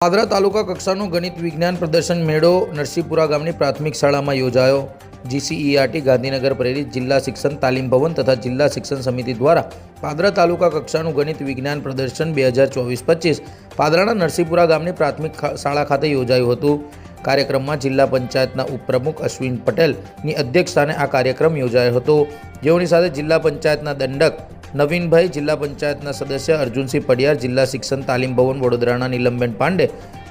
પાદરા તાલુકા કક્ષાનો ગણિત વિજ્ઞાન પ્રદર્શન મેળો નરસિંહપુરા ગામની પ્રાથમિક શાળામાં યોજાયો। GCERT ગાંધીનગર પ્રેરિત જિલ્લા શિક્ષણ તાલીમ ભવન તથા જિલ્લા શિક્ષણ સમિતિ દ્વારા પાદરા તાલુકા કક્ષાનું ગણિત વિજ્ઞાન પ્રદર્શન 2024-25 પાદરાના નરસિંહપુરા ગામની પ્રાથમિક શાળા ખાતે યોજાયું હતું। કાર્યક્રમમાં જિલ્લા પંચાયતના ઉપપ્રમુખ અશ્વિન પટેલની અધ્યક્ષસ્થાને આ કાર્યક્રમ યોજાયો હતો, જેઓની સાથે જિલ્લા પંચાયતના દંડક નવીનભાઈ, જિલ્લા પંચાયતના સદસ્ય અર્જુનસિંહ પડિયાર, જિલ્લા શિક્ષણ તાલીમ ભવન વડોદરાના નીલમબેન પાંડે,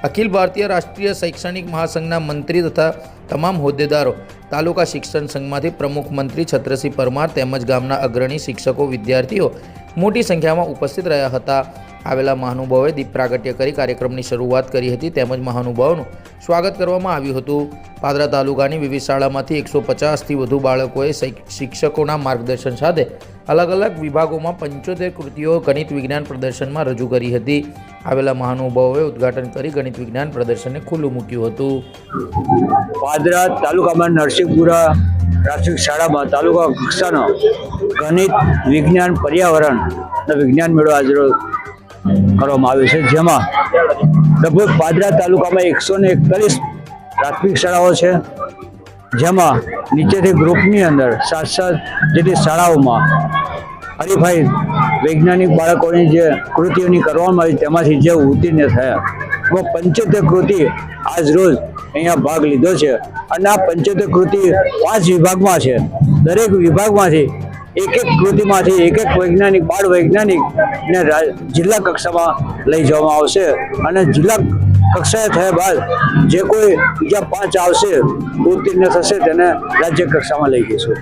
અખિલ ભારતીય રાષ્ટ્રીય શૈક્ષણિક મહાસંઘના મંત્રી તથા તમામ હોદ્દેદારો, તાલુકા શિક્ષણ સંઘમાંથી પ્રમુખ મંત્રી છત્રસિંહ પરમાર તેમજ ગામના અગ્રણી શિક્ષકો, વિદ્યાર્થીઓ મોટી સંખ્યામાં ઉપસ્થિત રહ્યા હતા। આવેલા મહાનુભાવોએ દીપ પ્રાગટ્ય કરી કાર્યક્રમની શરૂઆત કરી હતી તેમજ મહાનુભાવોનું સ્વાગત કરવામાં આવ્યું હતું। પાદરા તાલુકાની વિવિધ શાળામાંથી 150થી વધુ બાળકોએ શિક્ષકોના માર્ગદર્શન સાથે અલગ અલગ વિભાગોમાં 75 કૃતિઓ ગણિત વિજ્ઞાન પ્રદર્શનમાં રજૂ કરી હતી। આવેલા મહાનુભાવોએ ઉદ્ઘાટન કરી ગણિત વિજ્ઞાન પ્રદર્શનને ખુલ્લું મૂક્યું હતું। પાદરા તાલુકામાં નરસિંહપુરા પ્રાથમિક શાળામાં તાલુકા કક્ષાનો ગણિત વિજ્ઞાન પર્યાવરણ વિજ્ઞાન મેળો આજરોજ કરવામાં આવ્યો છે, જેમાં લગભગ પાદરા તાલુકામાં 141 પ્રાથમિક શાળાઓ છે, જેમાં નીચેથી ગ્રુપની અંદર 7 જેટલી શાળાઓમાં હરીફાઈ વૈજ્ઞાનિક બાળકોની જે કૃતિઓની કરવામાં આવી તેમાંથી જે ઉત્તીર્ણ થયા 75 કૃતિ આજ રોજ અહીંયા ભાગ લીધો છે અને આ 75 કૃતિ 5 વિભાગમાં છે। દરેક વિભાગમાંથી એક કૃતિમાંથી એક વૈજ્ઞાનિક બાળ વૈજ્ઞાનિકને જિલ્લા કક્ષામાં લઈ જવામાં આવશે અને જિલ્લા કક્ષાએ થયા બાદ જે કોઈ બીજા 5 આવશે ઉત્તીર્ણ થશે તેને રાજ્ય કક્ષામાં લઈ જઈશું।